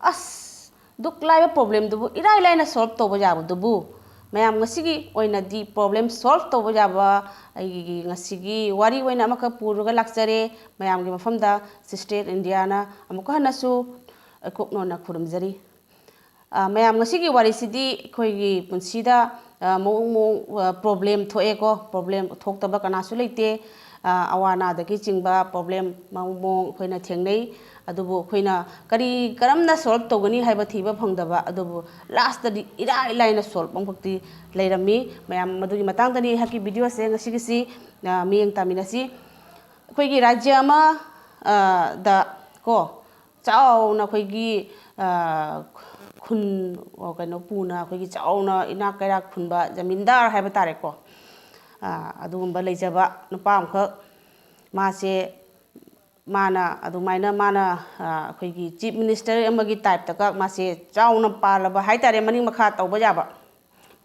ꯑꯁ ꯗꯨꯛ ꯂꯥꯏꯕ ꯄ꯭ꯔꯣꯕ꯭ꯂꯦꯝꯗꯨꯕꯨ ꯏꯔꯥꯏ ꯂꯥꯏꯅ ꯁꯣꯜꯕ ꯇꯧꯕ ꯌꯥꯕꯗꯨꯕꯨ ꯃꯌꯥꯝ ꯉꯁꯤꯒꯤ ꯑꯣꯏꯅꯗꯤ ꯄ꯭ꯔꯣꯕ꯭ꯂꯦꯝ ꯁꯣꯜꯕ ꯇꯧꯕ ꯌꯥꯕ ꯑꯩꯒꯤ ꯉꯁꯤꯒꯤ ꯋꯥꯔꯤ ꯑꯣꯏꯅ ꯑꯃꯈꯛ ꯄꯨꯔꯒ ꯂꯥꯛꯆꯔꯦ ꯃꯌꯥꯝꯒꯤ ꯃꯐꯝꯗ ꯁꯤꯁꯇꯔ ꯏꯟꯗꯤꯌꯥꯅ ꯑꯃꯨꯛꯀ ꯍꯟꯅꯁꯨ ꯑꯀꯨꯞꯅꯅ ꯈꯨꯔꯨꯝꯖꯔꯤ ꯃꯌꯥꯝ ꯉꯁꯤꯒꯤ ꯋꯥꯔꯤꯁꯤꯗꯤ ꯑꯩꯈꯣꯏꯒꯤ ꯄꯨꯟꯁꯤꯗ ꯃꯑꯣꯡ ꯄ꯭ꯔꯣꯕ꯭ꯂꯦꯝ ꯊꯣꯛꯑꯦꯀꯣ ꯄ꯭ꯔꯣꯕ꯭ꯂꯦꯝ ꯊꯣꯛꯇꯕ ꯀꯅꯥꯁꯨ ꯂꯩꯇꯦ ꯑꯋꯥ ꯑꯅꯥꯗꯒꯤ ꯆꯤꯡꯕ ꯄ꯭ꯔꯣꯕ꯭ꯂꯦꯝ ꯃꯑꯣꯡ ꯑꯩꯈꯣꯏꯅ ꯊꯦꯡꯅꯩ ꯑꯗꯨꯕꯨ ꯑꯩꯈꯣꯏꯅ ꯀꯔꯝꯅ ꯁꯣꯜꯕ ꯇꯧꯒꯅꯤ ꯍꯥꯏꯕ ꯊꯤꯕ ꯐꯪꯗꯕ ꯑꯗꯨꯕꯨ ꯂꯥꯁꯇꯗꯤ ꯏꯔꯥꯏ ꯂꯥꯏꯅ ꯁꯣꯜꯕ ꯑꯃꯈꯛꯇꯤ ꯂꯩꯔꯝꯃꯤ ꯃꯌꯥꯝ ꯃꯗꯨꯒꯤ ꯃꯇꯥꯡꯗꯅꯤ ꯑꯩꯍꯥꯛꯀꯤ ꯚꯤꯗꯤꯑꯣꯁꯦ ꯉꯁꯤꯒꯤꯁꯤ ꯃꯤꯠꯌꯦꯡ ꯇꯥꯃꯤꯟꯅꯁꯤ ꯑꯩꯈꯣꯏꯒꯤ ꯔꯥꯖ꯭ꯌ ꯑꯃ ꯗ ꯀꯣ ꯆꯥꯎꯅ ꯑꯩꯈꯣꯏꯒꯤ ꯈꯨꯟ ꯀꯩꯅꯣ ꯄꯨꯅ ꯑꯩꯈꯣꯏꯒꯤ ꯆꯥꯎꯅ ꯏꯅꯥꯛ ꯀꯩꯔꯥꯛ ꯈꯨꯟꯕ ꯖꯃꯤꯟꯗꯥꯔ ꯍꯥꯏꯕ ꯇꯥꯔꯦꯀꯣ ꯑꯗꯨꯒꯨꯝꯕ ꯂꯩꯖꯕ ꯅꯨꯄꯥ ꯑꯃꯈꯛ ꯃꯥꯅ ꯑꯗꯨꯃꯥꯏꯅ ꯃꯥꯅ ꯑꯩꯈꯣꯏꯒꯤ ꯆꯤꯐ ꯃꯤꯅꯤꯁꯇꯔ ꯑꯃꯒꯤ ꯇꯥꯏꯞꯇꯒ ꯃꯥꯁꯦ ꯆꯥꯎꯅ ꯄꯥꯜꯂꯕ ꯍꯥꯏꯇꯥꯔꯦ ꯃꯅꯤꯡ ꯃꯈꯥ ꯇꯧꯕ ꯌꯥꯕ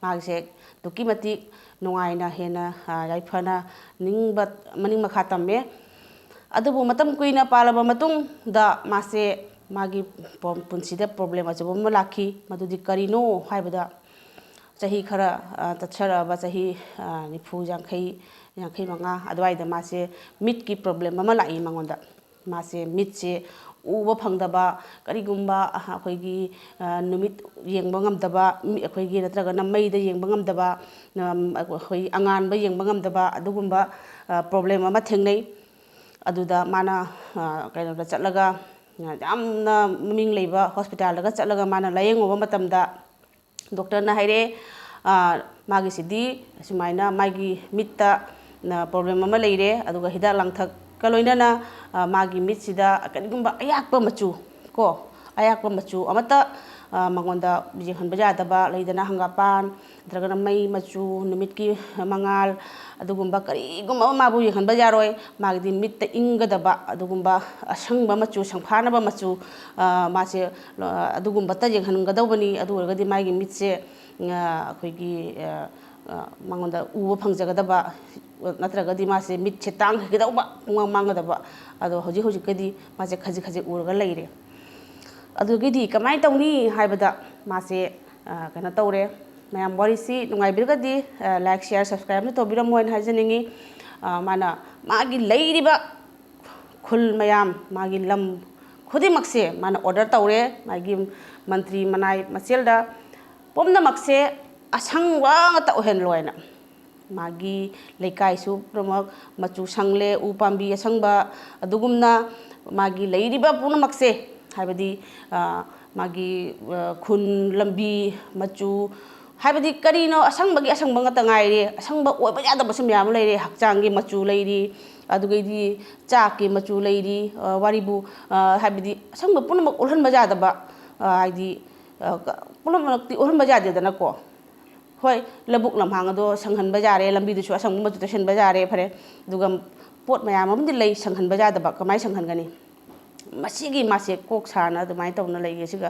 ꯃꯥꯒꯤꯁꯦ ꯑꯗꯨꯛꯀꯤ ꯃꯇꯤꯛ ꯅꯨꯡꯉꯥꯏꯅ ꯍꯦꯟꯅ ꯌꯥꯏꯐꯅ ꯅꯤꯡꯕ ꯃꯅꯤꯡ ꯃꯈꯥ ꯇꯝꯃꯦ ꯑꯗꯨꯕꯨ ꯃꯇꯝ ꯀꯨꯏꯅ ꯄꯥꯜꯂꯕ ꯃꯇꯨꯡꯗ ꯃꯥꯁꯦ ꯃꯥꯒꯤ ꯄꯨꯟꯁꯤꯗ ꯄ꯭ꯔꯣꯕ꯭ꯂꯦꯝ ꯑꯆꯧꯕ ꯑꯃ ꯂꯥꯛꯈꯤ ꯃꯗꯨꯗꯤ ꯀꯔꯤꯅꯣ ꯍꯥꯏꯕꯗ ꯆꯍꯤ ꯈꯔ ꯇꯠꯆꯔꯛꯑꯕ ꯆꯍꯤ ꯅꯤꯐꯨ ꯌꯥꯡꯈꯩ ꯃꯉꯥ ꯑꯗꯨꯋꯥꯏꯗ ꯃꯥꯁꯦ ꯃꯤꯠꯀꯤ ꯄ꯭ꯔꯣꯕ꯭ꯂꯦꯝ ꯑꯃ ꯂꯥꯛꯏ ꯃꯉꯣꯟꯗ ꯃꯥꯁꯦ ꯃꯤꯠꯁꯦ ꯎꯕ ꯐꯪꯗꯕ ꯀꯔꯤꯒꯨꯝꯕ ꯑꯩꯈꯣꯏꯒꯤ ꯅꯨꯃꯤꯠ ꯌꯦꯡꯕ ꯉꯝꯗꯕ ꯑꯩꯈꯣꯏꯒꯤ ꯅꯠꯇ꯭ꯔꯒꯅ ꯃꯩꯗ ꯌꯦꯡꯕ ꯉꯝꯗꯕ ꯑꯩꯈꯣꯏ ꯑꯉꯥꯟꯕ ꯌꯦꯡꯕ ꯉꯝꯗꯕ ꯑꯗꯨꯒꯨꯝꯕ ꯄ꯭ꯔꯣꯕ꯭ꯂꯦꯝ ꯑꯃ ꯊꯦꯡꯅꯩ ꯑꯗꯨꯗ ꯃꯥꯅ ꯀꯩꯅꯣꯗ ꯆꯠꯂꯒ ꯌꯥꯝꯅ ꯃꯃꯤꯡ ꯂꯩꯕ ꯍꯣꯁꯄꯤꯇꯥꯜꯗꯒ ꯆꯠꯂꯒ ꯃꯥꯅ ꯂꯥꯏꯌꯦꯡꯉꯨꯕ ꯃꯇꯝꯗ ꯗꯣꯛꯇꯔꯅ ꯍꯥꯏꯔꯛꯑꯦ ꯃꯥꯒꯤꯁꯤꯗꯤ ꯑꯁꯨꯃꯥꯏꯅ ꯃꯥꯒꯤ ꯃꯤꯠꯇ ꯄ꯭ꯔꯣꯕ꯭ꯂꯦꯝ ꯑꯃ ꯂꯩꯔꯦ ꯑꯗꯨꯒ ꯍꯤꯗꯥꯛ ꯂꯥꯡꯊꯛꯀ ꯂꯣꯏꯅꯅ ꯃꯥꯒꯤ ꯃꯤꯠꯁꯤꯗ ꯀꯔꯤꯒꯨꯝꯕ ꯑꯌꯥꯛꯄ ꯃꯆꯨ ꯀꯣ ꯑꯌꯥꯛꯄ ꯃꯆꯨ ꯑꯃꯠꯇ ꯃꯉꯣꯟꯗ ꯌꯦꯡꯍꯟꯕ ꯌꯥꯗꯕ ꯂꯩꯗꯅ ꯍꯪꯒꯥꯄꯥꯟ ꯅꯠꯇ꯭ꯔꯒꯅ ꯃꯩ ꯃꯆꯨ ꯅꯨꯃꯤꯠꯀꯤ ꯃꯉꯥꯜ ꯑꯗꯨꯒꯨꯝꯕ ꯀꯔꯤꯒꯨꯝꯕ ꯑꯃ ꯃꯥꯕꯨ ꯌꯦꯡꯍꯟꯕ ꯌꯥꯔꯣꯏ ꯃꯥꯒꯤꯗꯤ ꯃꯤꯠꯇ ꯏꯪꯒꯗꯕ ꯑꯗꯨꯒꯨꯝꯕ ꯑꯁꯪꯕ ꯃꯆꯨ ꯁꯪꯐꯥꯅꯕ ꯃꯆꯨ ꯃꯥꯁꯦ ꯑꯗꯨꯒꯨꯝꯕꯇ ꯌꯦꯡꯍꯟꯒꯗꯧꯕꯅꯤ ꯑꯗꯨ ꯑꯣꯏꯔꯒꯗꯤ ꯃꯥꯒꯤ ꯃꯤꯠꯁꯦ ꯑꯩꯈꯣꯏꯒꯤ ꯃꯉꯣꯟꯗ ꯎꯕ ꯐꯪꯖꯒꯗꯕ ꯅꯠꯇ꯭ꯔꯒꯗꯤ ꯃꯥꯁꯦ ꯃꯤꯠꯁꯦ ꯇꯥꯡꯒꯗꯧꯕ ꯄꯨꯡꯃꯥꯡ ꯃꯥꯡꯒꯗꯕ ꯑꯗꯣ ꯍꯧꯖꯤꯛꯀꯗꯤ ꯃꯥꯁꯦ ꯈꯖꯤꯛ ꯈꯖꯤꯛ ꯎꯔꯒ ꯂꯩꯔꯦ ꯑꯗꯨꯒꯤꯗꯤ ꯀꯃꯥꯏꯅ ꯇꯧꯅꯤ ꯍꯥꯏꯕꯗ ꯃꯥꯁꯦ ꯀꯩꯅꯣ ꯇꯧꯔꯦ ꯃꯌꯥꯝ ꯋꯥꯔꯤꯁꯤ ꯅꯨꯡꯉꯥꯏꯕꯤꯔꯒꯗꯤ ꯂꯥꯏꯛ ꯁꯤꯌꯥꯔ ꯁꯕꯁꯀ꯭ꯔꯥꯏꯕ ꯑꯃ ꯇꯧꯕꯤꯔꯝꯃꯣ ꯍꯥꯏꯅ ꯍꯥꯏꯖꯅꯤꯡꯉꯤ ꯃꯥꯅ ꯃꯥꯒꯤ ꯂꯩꯔꯤꯕ ꯈꯨꯜ ꯃꯌꯥꯝ ꯃꯥꯒꯤ ꯂꯝ ꯈꯨꯗꯤꯡꯃꯛꯁꯦ ꯃꯥꯅ ꯑꯣꯔꯗꯔ ꯇꯧꯔꯦ ꯃꯥꯒꯤ ꯃꯟꯇ꯭ꯔꯤ ꯃꯅꯥꯏ ꯃꯆꯦꯜꯗ ꯄꯨꯝꯅꯃꯛꯁꯦ ꯑꯁꯪꯕ ꯉꯥꯛꯇ ꯑꯣꯏꯍꯜꯂꯣ ꯍꯥꯏꯅ ꯃꯥꯒꯤ ꯂꯩꯀꯥꯏꯁꯨ ꯄꯨꯝꯅꯃꯛ ꯃꯆꯨ ꯁꯪꯂꯦ ꯎ ꯄꯥꯝꯕꯤ ꯑꯁꯪꯕ ꯑꯗꯨꯒꯨꯝꯅ ꯃꯥꯒꯤ ꯂꯩꯔꯤꯕ ꯄꯨꯝꯅꯃꯛꯁꯦ ꯍꯥꯏꯕꯗꯤ ꯃꯥꯒꯤ ꯈꯨꯟ ꯂꯝꯕꯤ ꯃꯆꯨ ꯍꯥꯏꯕꯗꯤ ꯀꯔꯤꯅꯣ ꯑꯁꯪꯕꯒꯤ ꯑꯁꯪꯕ ꯉꯥꯛꯇ ꯉꯥꯏꯔꯦ ꯑꯁꯪꯕ ꯑꯣꯏꯕ ꯌꯥꯗꯕꯁꯨ ꯃꯌꯥꯝ ꯑꯃ ꯂꯩꯔꯦ ꯍꯛꯆꯥꯡꯒꯤ ꯃꯆꯨ ꯂꯩꯔꯤ ꯑꯗꯨꯒꯩꯗꯤ ꯆꯥꯛꯀꯤ ꯃꯆꯨ ꯂꯩꯔꯤ ꯋꯥꯔꯤꯕꯨ ꯍꯥꯏꯕꯗꯤ ꯑꯁꯪꯕ ꯄꯨꯝꯅꯃꯛ ꯎꯠꯍꯟꯕ ꯌꯥꯗꯕ ꯍꯥꯏꯗꯤ ꯄꯨꯝꯅꯃꯛꯇꯤ ꯎꯠꯍꯟꯕ ꯌꯥꯗꯦꯗꯅꯀꯣ ꯍꯣꯏ ꯂꯧꯕꯨꯛ ꯂꯝꯍꯥꯡ ꯑꯗꯣ ꯁꯪꯍꯟꯕ ꯌꯥꯔꯦ ꯂꯝꯕꯤꯗꯨꯁꯨ ꯑꯁꯪꯕ ꯃꯆꯨ ꯇꯩꯁꯟꯕ ꯌꯥꯔꯦ ꯐꯔꯦ ꯑꯗꯨꯒ ꯄꯣꯠ ꯃꯌꯥꯝ ꯑꯃꯗꯤ ꯂꯩ ꯁꯪꯍꯟꯕ ꯌꯥꯗꯕ ꯀꯃꯥꯏꯅ ꯁꯪꯍꯟꯒꯅꯤ ꯃꯁꯤꯒꯤ ꯃꯥꯁꯦ ꯀꯣꯛ ꯁꯥꯅ ꯑꯗꯨꯃꯥꯏꯅ ꯇꯧꯅ ꯂꯩꯌꯦ ꯁꯤꯒ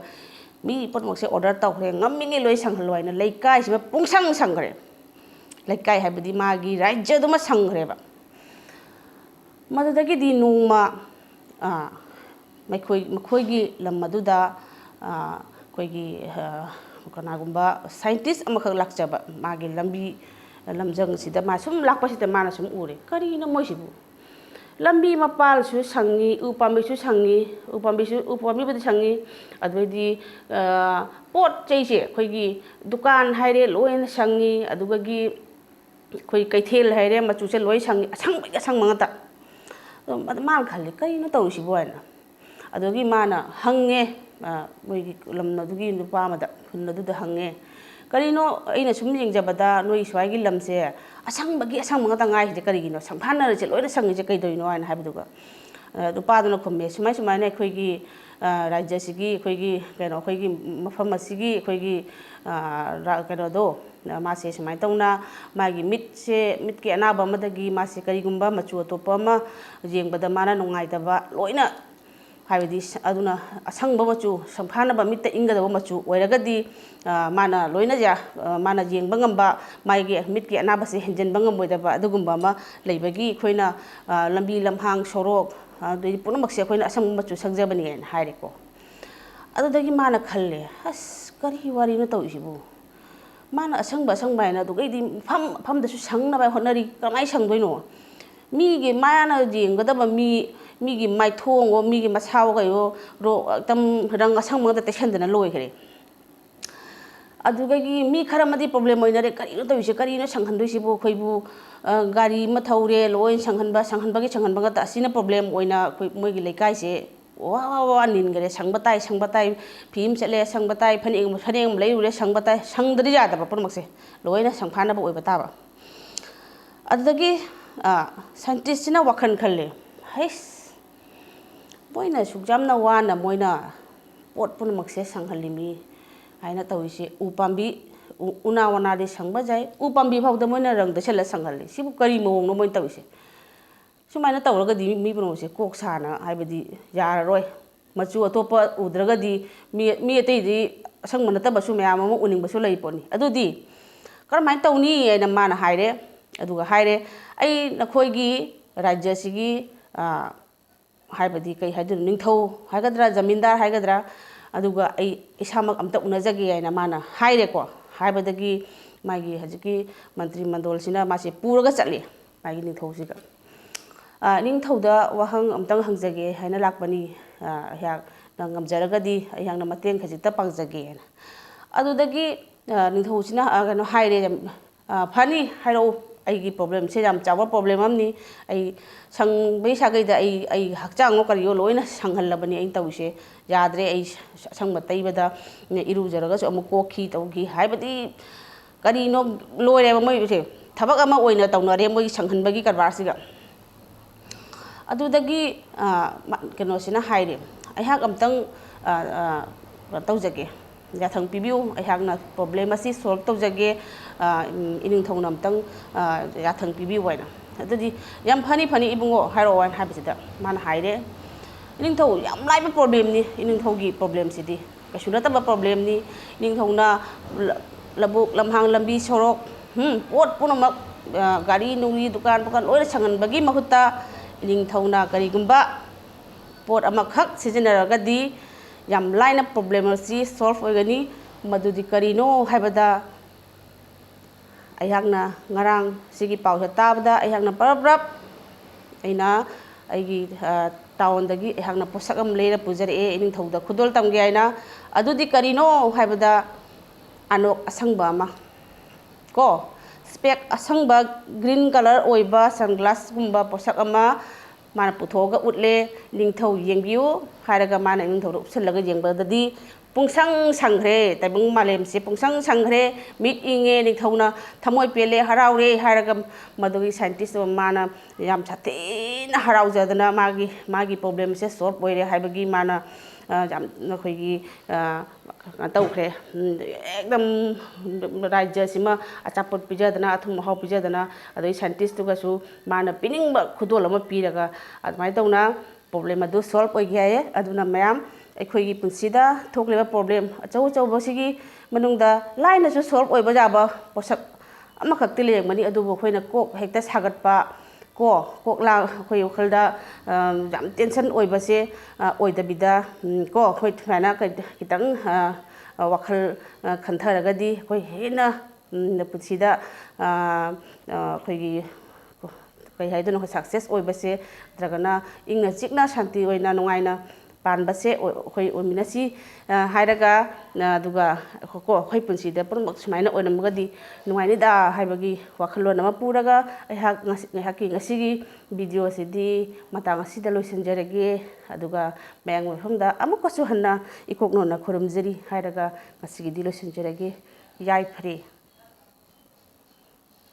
ꯃꯤ ꯄꯨꯝꯅꯃꯛꯁꯦ ꯑꯣꯔꯗꯔ ꯇꯧꯈ꯭ꯔꯦ ꯉꯝꯃꯤꯉꯩ ꯂꯣꯏ ꯁꯪꯍꯜꯂꯣ ꯍꯥꯏꯅ ꯂꯩꯀꯥꯏꯁꯤꯃ ꯄꯨꯡꯁꯪ ꯁꯪꯈ꯭ꯔꯦ ꯂꯩꯀꯥꯏ ꯍꯥꯏꯕꯗꯤ ꯃꯥꯒꯤ ꯔꯥꯖ꯭ꯌꯗꯨꯃ ꯁꯪꯈ꯭ꯔꯦꯕ ꯃꯗꯨꯗꯒꯤꯗꯤ ꯅꯣꯡꯃ ꯃꯈꯣꯏꯒꯤ ꯂꯝ ꯑꯗꯨꯗ ꯑꯩꯈꯣꯏꯒꯤ ꯀꯅꯥꯒꯨꯝꯕ ꯁꯥꯏꯟꯇꯤꯁ ꯑꯃꯈꯛ ꯂꯥꯛꯆꯕ ꯃꯥꯒꯤ ꯂꯝꯖꯪꯁꯤꯗ ꯃꯥ ꯁꯨꯝ ꯂꯥꯛꯄꯁꯤꯗ ꯃꯥꯅ ꯁꯨꯝ ꯎꯔꯦ ꯀꯔꯤꯅꯣ ꯃꯣꯏꯁꯤꯕꯨ ꯂꯝꯕꯤ ꯃꯄꯥꯜꯁꯨ ꯁꯪꯉꯤ ꯎ ꯄꯥꯝꯕꯤꯁꯨ ꯁꯪꯉꯤ ꯎ ꯄꯥꯝꯕꯤꯕꯨꯗꯤ ꯁꯪꯉꯤ ꯑꯗꯨꯗꯩꯗꯤ ꯄꯣꯠ ꯆꯩꯁꯦ ꯑꯩꯈꯣꯏꯒꯤ ꯗꯨꯀꯥꯟ ꯍꯥꯏꯔꯦ ꯂꯣꯏꯅ ꯁꯪꯉꯤ ꯑꯗꯨꯒꯤ ꯑꯩꯈꯣꯏ ꯀꯩꯊꯦꯜ ꯍꯥꯏꯔꯦ ꯃꯆꯨꯁꯦ ꯂꯣꯏ ꯁꯪꯉꯤ ꯑꯁꯪꯕꯒꯤ ꯑꯁꯪꯕ ꯉꯥꯛꯇ ꯑꯗꯨ ꯃꯥꯅ ꯈꯜꯂꯤ ꯀꯔꯤꯅꯣ ꯇꯧꯔꯤꯁꯤꯕꯨ ꯍꯥꯏꯅ ꯑꯗꯨꯒꯤ ꯃꯥꯅ ꯍꯪꯉꯦ ꯃꯣꯏꯒꯤ ꯂꯝ ꯑꯗꯨꯒꯤ ꯅꯨꯄꯥ ꯑꯃꯗ ꯈꯨꯟ ꯑꯗꯨꯗ ꯍꯪꯉꯦ ꯀꯔꯤꯅꯣ ꯑꯩꯅ ꯁꯨꯝ ꯌꯦꯡꯖꯕꯗ ꯅꯣꯏ ꯁ꯭ꯋꯥꯏꯒꯤ ꯂꯝꯁꯦ ꯑꯁꯪꯕꯒꯤ ꯑꯁꯪꯕ ꯉꯥꯛꯇ ꯉꯥꯏꯁꯤꯗꯤ ꯀꯔꯤꯒꯤꯅꯣ ꯁꯪꯐꯥꯅꯔꯤꯁꯦ ꯂꯣꯏꯅ ꯁꯪꯉꯤꯁꯦ ꯀꯩꯗꯧꯔꯤꯅꯣ ꯍꯥꯏꯅ ꯍꯥꯏꯕꯗꯨꯒ ꯅꯨꯄꯥꯗꯨꯅ ꯈꯨꯝꯃꯦ ꯁꯨꯃꯥꯏꯅ ꯑꯩꯈꯣꯏꯒꯤ ꯔꯥꯖ꯭ꯌꯁꯤꯒꯤ ꯑꯩꯈꯣꯏꯒꯤ ꯃꯐꯝ ꯑꯁꯤꯒꯤ ꯑꯩꯈꯣꯏꯒꯤ ꯀꯩꯅꯣꯗꯣ ꯃꯥꯁꯦ ꯁꯨꯃꯥꯏꯅ ꯇꯧꯅ ꯃꯥꯒꯤ ꯃꯤꯠꯀꯤ ꯑꯅꯥꯕ ꯑꯃꯗꯒꯤ ꯃꯥꯁꯦ ꯀꯔꯤꯒꯨꯝꯕ ꯃꯆꯨ ꯑꯇꯣꯞꯄ ꯑꯃ ꯌꯦꯡꯕꯗ ꯃꯥꯅ ꯅꯨꯡꯉꯥꯏꯇꯕ ꯂꯣꯏꯅ ꯍꯥꯏꯕꯗꯤ ꯑꯗꯨꯅ ꯑꯁꯪꯕ ꯃꯆꯨ ꯁꯪꯐꯥꯅꯕ ꯃꯤꯠꯇ ꯏꯪꯒꯗꯕ ꯃꯆꯨ ꯑꯣꯏꯔꯒꯗꯤ ꯃꯥꯅ ꯂꯣꯏꯅ ꯃꯥꯅ ꯌꯦꯡꯕ ꯉꯝꯕ ꯃꯥꯒꯤ ꯃꯤꯠꯀꯤ ꯑꯅꯥꯕꯁꯦ ꯍꯦꯟꯖꯤꯟꯕ ꯉꯝꯃꯣꯏꯗꯕ ꯑꯗꯨꯒꯨꯝꯕ ꯑꯃ ꯂꯩꯕꯒꯤ ꯑꯩꯈꯣꯏꯅ ꯂꯝꯕꯤ ꯂꯝꯍꯥꯡ ꯁꯣꯔꯣꯛ ꯑꯗꯩ ꯄꯨꯝꯅꯃꯛꯁꯦ ꯑꯩꯈꯣꯏꯅ ꯑꯁꯪꯕ ꯃꯆꯨ ꯁꯪꯖꯕꯅꯤ ꯍꯥꯏꯅ ꯍꯥꯏꯔꯦꯀꯣ ꯑꯗꯨꯗꯒꯤ ꯃꯥꯅ ꯈꯜꯂꯦ ꯑꯁ ꯀꯔꯤ ꯋꯥꯔꯤꯅꯣ ꯇꯧꯏꯁꯤꯕꯨ ꯃꯥꯅ ꯑꯁꯪꯕ ꯍꯥꯏꯅ ꯑꯗꯨꯒꯩꯗꯤ ꯃꯐꯝꯗꯁꯨ ꯁꯪꯅꯕ ꯍꯣꯠꯅꯔꯤ ꯀꯃꯥꯏꯅ ꯁꯪꯗꯣꯏꯅꯣ ꯃꯤꯒꯤ ꯃꯥꯅ ꯌꯦꯡꯒꯗꯕ ꯃꯤꯒꯤ ꯃꯥꯏꯊꯣꯡꯑꯣ ꯃꯤꯒꯤ ꯃꯁꯥꯑꯣ ꯀꯩꯑꯣ ꯑꯗꯨꯝ ꯔꯪ ꯑꯁꯪꯕ ꯉꯥꯛꯇ ꯇꯩꯁꯟꯗꯅ ꯂꯣꯏꯈ꯭ꯔꯦ ꯑꯗꯨꯗꯒꯤ ꯃꯤ ꯈꯔ ꯑꯃꯗꯤ ꯄ꯭ꯔꯣꯕ꯭ꯂꯦꯝ ꯑꯣꯏꯅꯔꯦ ꯀꯔꯤꯅꯣ ꯇꯧꯔꯤꯁꯦ ꯀꯔꯤꯅꯣ ꯁꯪꯍꯟꯗꯣꯏꯁꯤꯕꯨ ꯑꯩꯈꯣꯏꯕꯨ ꯒꯥꯔꯤ ꯑꯃ ꯊꯧꯔꯦ ꯂꯣꯏ ꯁꯪꯍꯟꯕꯒꯤ ꯉꯥꯛꯇ ꯑꯁꯤꯅ ꯄ꯭ꯔꯣꯕ꯭ꯂꯦꯝ ꯑꯣꯏꯅ ꯑꯩꯈꯣꯏ ꯃꯣꯏꯒꯤ ꯂꯩꯀꯥꯏꯁꯦ ꯋꯥ ꯅꯤꯟꯈꯔꯦ ꯁꯪꯕ ꯇꯥꯏ ꯐꯤ ꯑꯃ ꯁꯦꯠꯂꯦ ꯁꯪꯕ ꯇꯥꯏ ꯐꯅꯦꯛ ꯑꯃ ꯂꯩꯔꯨꯔꯦ ꯁꯪꯕ ꯇꯥꯏ ꯁꯪꯗ꯭ꯔꯗꯤ ꯌꯥꯗꯕ ꯄꯨꯝꯅꯃꯛꯁꯦ ꯂꯣꯏꯅ ꯁꯪꯐꯥꯅꯕ ꯑꯣꯏꯕ ꯇꯥꯕ ꯑꯗꯨꯗꯒꯤ ꯁꯥꯏꯟꯇꯤꯁꯁꯤꯅ ꯋꯥꯈꯜ ꯈꯜꯂꯦ ꯍꯩꯁ ꯃꯣꯏꯅ ꯁꯨꯛ ꯌꯥꯝꯅ ꯋꯥꯅ ꯃꯣꯏꯅ ꯄꯣꯠ ꯄꯨꯝꯅꯃꯛꯁꯦ ꯁꯪꯍꯜꯂꯤꯃꯤ ꯍꯥꯏꯅ ꯇꯧꯔꯤꯁꯦ ꯎ ꯄꯥꯝꯕꯤ ꯎꯅꯥ ꯋꯥꯅꯥꯗꯤ ꯁꯪꯕ ꯌꯥꯏ ꯎ ꯄꯥꯝꯕꯤ ꯐꯥꯎꯗ ꯃꯣꯏꯅ ꯔꯪ ꯇꯩꯁꯜꯂ ꯁꯪꯍꯜꯂꯤ ꯁꯤꯕꯨ ꯀꯔꯤ ꯃꯑꯣꯡꯅꯣ ꯃꯣꯏꯅ ꯇꯧꯔꯤꯁꯦ ꯁꯨꯃꯥꯏꯅ ꯇꯧꯔꯒꯗꯤ ꯃꯤ ꯄꯨꯝꯅꯃꯛꯁꯦ ꯀꯣꯛ ꯁꯥꯅ ꯍꯥꯏꯕꯗꯤ ꯌꯥꯔꯔꯣꯏ ꯃꯆꯨ ꯑꯇꯣꯞꯄ ꯎꯗ꯭ꯔꯒꯗꯤ ꯃꯤ ꯑꯇꯩꯗꯤ ꯑꯁꯪꯕ ꯅꯠꯇꯕꯁꯨ ꯃꯌꯥꯝ ꯑꯃ ꯎꯅꯤꯡꯕꯁꯨ ꯂꯩ ꯄꯣꯠꯅꯤ ꯑꯗꯨꯗꯤ ꯀꯔꯝꯍꯥꯏꯅ ꯇꯧꯅꯤ ꯍꯥꯏꯅ ꯃꯥꯅ ꯍꯥꯏꯔꯦ ꯑꯗꯨꯒ ꯍꯥꯏꯔꯦ ꯑꯩ ꯅꯈꯣꯏꯒꯤ ꯔꯥꯖ꯭ꯌꯁꯤꯒꯤ ꯍꯥꯏꯕꯗꯤ ꯀꯩ ꯍꯥꯏꯗꯣꯏꯅꯣ ꯅꯤꯡꯊꯧ ꯍꯥꯏꯒꯗ꯭ꯔꯥ ꯖꯃꯤꯟꯗꯥꯔ ꯍꯥꯏꯒꯗ꯭ꯔꯥ ꯑꯗꯨꯒ ꯑꯩ ꯏꯁꯥꯃꯛ ꯑꯝꯇ ꯎꯅꯖꯒꯦ ꯍꯥꯏꯅ ꯃꯥꯅ ꯍꯥꯏꯔꯦꯀꯣ ꯍꯥꯏꯕꯗꯒꯤ ꯃꯥꯒꯤ ꯍꯧꯖꯤꯛꯀꯤ ꯃꯟꯇ꯭ꯔꯤ ꯃꯟꯗꯣꯜꯁꯤꯅ ꯃꯥꯁꯦ ꯄꯨꯔꯒ ꯆꯠꯂꯦ ꯃꯥꯒꯤ ꯅꯤꯡꯊꯧꯁꯤꯒ ꯅꯤꯡꯊꯧꯗ ꯋꯥꯍꯪ ꯑꯝꯇꯪ ꯍꯪꯖꯒꯦ ꯍꯥꯏꯅ ꯂꯥꯛꯄꯅꯤ ꯑꯩꯍꯥꯛꯅ ꯉꯝꯖꯔꯒꯗꯤ ꯑꯩꯍꯥꯛꯅ ꯃꯇꯦꯡ ꯈꯖꯤꯛꯇ ꯄꯥꯡꯖꯒꯦ ꯍꯥꯏꯅ ꯑꯗꯨꯗꯒꯤ ꯅꯤꯡꯊꯧꯁꯤꯅ ꯀꯩꯅꯣ ꯍꯥꯏꯔꯦ ꯐꯅꯤ ꯍꯥꯏꯔꯛꯎ ꯑꯩꯒꯤ ꯄ꯭ꯔꯣꯕ꯭ꯂꯦꯝꯁꯦ ꯌꯥꯝ ꯆꯥꯎꯕ ꯄ꯭ꯔꯣꯕ꯭ꯂꯦꯝ ꯑꯃꯅꯤ ꯑꯩ ꯁꯪꯕꯩ ꯁꯥꯒꯩꯗ ꯑꯩ ꯍꯛꯆꯥꯡꯉꯣ ꯀꯔꯤꯌꯣ ꯂꯣꯏꯅ ꯁꯪꯍꯜꯂꯕꯅꯤ ꯑꯩꯅ ꯇꯧꯔꯤꯁꯦ ꯌꯥꯗ꯭ꯔꯦ ꯑꯩ ꯑꯁꯪꯕ ꯇꯩꯕꯗ ꯏꯔꯨꯖꯔꯒꯁꯨ ꯑꯃꯨꯛ ꯀꯣꯛꯈꯤ ꯇꯧꯈꯤ ꯍꯥꯏꯕꯗꯤ ꯀꯔꯤꯅꯣ ꯂꯣꯏꯔꯦꯕ ꯃꯣꯏꯁꯦ ꯊꯕꯛ ꯑꯃ ꯑꯣꯏꯅ ꯇꯧꯅꯔꯦ ꯃꯣꯏꯒꯤ ꯁꯪꯍꯟꯕꯒꯤ ꯀꯔꯕꯥꯔꯁꯤꯒ ꯑꯗꯨꯗꯒꯤ ꯀꯩꯅꯣꯁꯤꯅ ꯍꯥꯏꯔꯦ ꯑꯩꯍꯥꯛ ꯑꯝꯇꯪ ꯇꯧꯖꯒꯦ ꯌꯥꯊꯪ ꯄꯤꯕꯤꯌꯨ ꯑꯩꯍꯥꯛꯅ ꯄ꯭ꯔꯣꯕ꯭ꯂꯦꯝ ꯑꯁꯤ ꯁꯣꯜꯕ ꯇꯧꯖꯒꯦ ꯏꯅꯤꯡꯊꯧꯅ ꯑꯝꯇꯪ ꯌꯥꯊꯪ ꯄꯤꯕꯤꯌꯨ ꯍꯥꯏꯅ ꯑꯗꯨꯗꯤ ꯌꯥꯝ ꯐꯅꯤ ꯏꯕꯨꯡꯉꯣ ꯍꯥꯏꯔꯛꯑꯣ ꯍꯥꯏꯅ ꯍꯥꯏꯕꯁꯤꯗ ꯃꯥꯅ ꯍꯥꯏꯔꯦ ꯏꯅꯤꯡꯊꯧ ꯌꯥꯝ ꯂꯥꯏꯕ ꯄ꯭ꯔꯣꯕ꯭ꯂꯦꯝꯅꯤ ꯏꯅꯤꯡꯊꯧꯒꯤ ꯄ꯭ꯔꯣꯕ꯭ꯂꯦꯝꯁꯤꯗꯤ ꯀꯩꯁꯨ ꯅꯠꯇꯕ ꯄ꯭ꯔꯣꯕ꯭ꯂꯦꯝꯅꯤ ꯏꯅꯤꯡꯊꯧꯅ ꯂꯧꯕꯨꯛ ꯂꯝꯍꯥꯡ ꯂꯝꯕꯤ ꯁꯣꯔꯣꯛ ꯄꯣꯠ ꯄꯨꯝꯅꯃꯛ ꯒꯥꯔꯤ ꯅꯨꯡꯂꯤ ꯗꯨꯀꯥꯟ ꯂꯣꯏꯅ ꯁꯪꯍꯟꯕꯒꯤ ꯃꯍꯨꯠꯇ ꯏꯅꯤꯡꯊꯧꯅ ꯀꯔꯤꯒꯨꯝꯕ ꯄꯣꯠ ꯑꯃꯈꯛ ꯁꯤꯖꯤꯟꯅꯔꯒꯗꯤ ꯌꯥꯝ ꯂꯥꯏꯅ ꯄ꯭ꯔꯣꯕ꯭ꯂꯦꯝ ꯑꯁꯤ ꯁꯣꯜꯕ ꯑꯣꯏꯒꯅꯤ ꯃꯗꯨꯗꯤ ꯀꯔꯤꯅꯣ ꯍꯥꯏꯕꯗ ꯑꯩꯍꯥꯛꯅ ꯉꯔꯥꯡ ꯁꯤꯒꯤ ꯄꯥꯎꯁꯦ ꯇꯥꯕꯗ ꯑꯩꯍꯥꯛꯅ ꯄꯔꯞ ꯑꯩꯅ ꯑꯩꯒꯤ ꯇꯥꯎꯟꯗꯒꯤ ꯑꯩꯍꯥꯛꯅ ꯄꯣꯠꯁꯛ ꯑꯃ ꯂꯩꯔ ꯄꯨꯖꯔꯛꯑꯦ ꯏꯅꯤꯡꯊꯧꯗ ꯈꯨꯗꯣꯜ ꯇꯝꯒꯦ ꯍꯥꯏꯅ ꯑꯗꯨꯗꯤ ꯀꯔꯤꯅꯣ ꯍꯥꯏꯕꯗ ꯑꯅꯣꯛ ꯑꯁꯪꯕ ꯑꯃ ꯀꯣ ꯁ꯭ꯄꯦꯛ ꯑꯁꯪꯕ ꯒ꯭ꯔꯤꯟ ꯀꯂꯔ ꯑꯣꯏꯕ ꯁꯟꯒ꯭ꯂꯥꯁꯀꯨꯝꯕ ꯄꯣꯠꯁꯛ ꯑꯃ ꯃꯥꯅ ꯄꯨꯊꯣꯛꯑꯒ ꯎꯠꯂꯦ ꯅꯤꯡꯊꯧ ꯌꯦꯡꯕꯤꯌꯨ ꯍꯥꯏꯔꯒ ꯃꯥꯅ ꯏꯅꯤꯡꯊꯧꯗ ꯎꯞꯁꯜꯂꯒ ꯌꯦꯡꯕꯗꯗꯤ ꯄꯨꯡꯁꯪ ꯁꯪꯈ꯭ꯔꯦ ꯇꯥꯏꯕꯪ ꯃꯥꯂꯦꯝꯁꯦ ꯄꯨꯡꯁꯪ ꯁꯪꯈ꯭ꯔꯦ ꯃꯤꯠ ꯏꯪꯉꯦ ꯅꯤꯡꯊꯧꯅ ꯊꯃꯣꯏ ꯄꯦꯜꯂꯦ ꯍꯔꯥꯎꯔꯦ ꯍꯥꯏꯔꯒ ꯃꯗꯨꯒꯤ ꯁꯥꯏꯟꯇꯤꯁꯇꯨ ꯃꯥꯅ ꯌꯥꯝ ꯁꯥꯊꯤꯅ ꯍꯔꯥꯎꯖꯗꯅ ꯃꯥꯒꯤ ꯄ꯭ꯔꯣꯕ꯭ꯂꯦꯝꯁꯦ ꯁꯣꯜꯕ ꯑꯣꯏꯔꯦ ꯍꯥꯏꯕꯒꯤ ꯃꯥꯅ ꯌꯥꯝ ꯑꯩꯈꯣꯏꯒꯤ ꯇꯧꯈ꯭ꯔꯦ ꯑꯦꯛꯗꯝ ꯔꯥꯖ꯭ꯌꯁꯤꯃ ꯑꯆꯥꯄꯣꯠ ꯄꯤꯖꯗꯅ ꯑꯊꯨꯝ ꯑꯍꯥꯎ ꯄꯤꯖꯗꯅ ꯑꯗꯩ ꯁꯥꯏꯟꯇꯤꯁꯇꯨꯒꯁꯨ ꯃꯥꯅ ꯄꯤꯅꯤꯡꯕ ꯈꯨꯗꯣꯜ ꯑꯃ ꯄꯤꯔꯒ ꯑꯗꯨꯃꯥꯏꯅ ꯇꯧꯅ ꯄ꯭ꯔꯣꯕ꯭ꯂꯦꯝ ꯑꯗꯨ ꯁꯣꯜꯕ ꯑꯣꯏꯈꯤ ꯍꯥꯏꯌꯦ ꯑꯗꯨꯅ ꯃꯌꯥꯝ ꯑꯩꯈꯣꯏꯒꯤ ꯄꯨꯟꯁꯤꯗ ꯊꯣꯛꯂꯤꯕ ꯄ꯭ꯔꯣꯕ꯭ꯂꯦꯝ ꯑꯆꯧꯕꯁꯤꯒꯤ ꯃꯅꯨꯡꯗ ꯂꯥꯏꯅꯁꯨ ꯁꯣꯜꯕ ꯑꯣꯏꯕ ꯌꯥꯕ ꯄꯣꯠꯁꯛ ꯑꯃꯈꯛꯇꯤ ꯂꯩꯔꯝꯒꯅꯤ ꯑꯗꯨꯕꯨ ꯑꯩꯈꯣꯏꯅ ꯀꯣꯛ ꯍꯦꯛꯇ ꯁꯥꯒꯠꯄ ꯑꯩꯈꯣꯏ ꯋꯥꯈꯜꯗ ꯌꯥꯝ ꯇꯦꯟꯁꯟ ꯑꯣꯏꯕꯁꯦ ꯑꯣꯏꯗꯕꯤꯗ ꯑꯩꯈꯣꯏ ꯁꯨꯃꯥꯏꯅ ꯈꯤꯇꯪ ꯋꯥꯈꯜ ꯈꯟꯊꯔꯒꯗꯤ ꯑꯩꯈꯣꯏ ꯍꯦꯟꯅ ꯄꯨꯟꯁꯤꯗ ꯑꯩꯈꯣꯏꯒꯤ ꯀꯩ ꯍꯥꯏꯗꯣꯏꯅꯣ ꯁꯛꯁꯦꯁ ꯑꯣꯏꯕꯁꯦ ꯅꯠꯇ꯭ꯔꯒꯅ ꯏꯪꯅ ꯆꯤꯛꯅ ꯁꯥꯟꯇꯤ ꯑꯣꯏꯅ ꯅꯨꯡꯉꯥꯏꯅ ꯄꯥꯟꯕꯁꯦ ꯑꯩꯈꯣই ꯑꯣꯏꯃꯤꯟꯅꯁꯤ ꯍꯥꯏꯔꯒ ꯑꯗꯨꯒ ꯑꯩꯈꯣꯏ ꯄꯨꯟꯁꯤꯗ ꯄꯨꯝꯅꯃꯛ ꯁꯨꯃꯥꯏꯅ ꯑꯣꯏꯔꯝꯃꯒꯗꯤ ꯅꯨꯡꯉꯥꯏꯅꯤꯗ ꯍꯥꯏꯕꯒꯤ ꯋꯥꯈꯜꯂꯣꯟ ꯑꯃ ꯄꯨꯔꯒ ꯑꯩꯍꯥꯛꯀꯤ ꯉꯁꯤꯒꯤ ꯚꯤꯗꯤꯑꯣꯁꯤꯗꯤ ꯃꯇꯥꯡ ꯑꯁꯤꯗ ꯂꯣꯏꯁꯤꯟꯖꯔꯒꯦ ꯑꯗꯨꯒ ꯃꯌꯥꯝꯒꯤ ꯃꯐꯝꯗ ꯑꯃꯨꯛꯀꯁꯨ ꯍꯟꯅ ꯏꯀꯣꯛꯅꯣꯟꯅ ꯈꯨꯔꯨꯝꯖꯔꯤ ꯍꯥꯏꯔꯒ ꯉꯁꯤꯒꯤꯗꯤ ꯂꯣꯏꯁꯤꯟꯖꯔꯒꯦ ꯌꯥꯏꯐꯔꯦ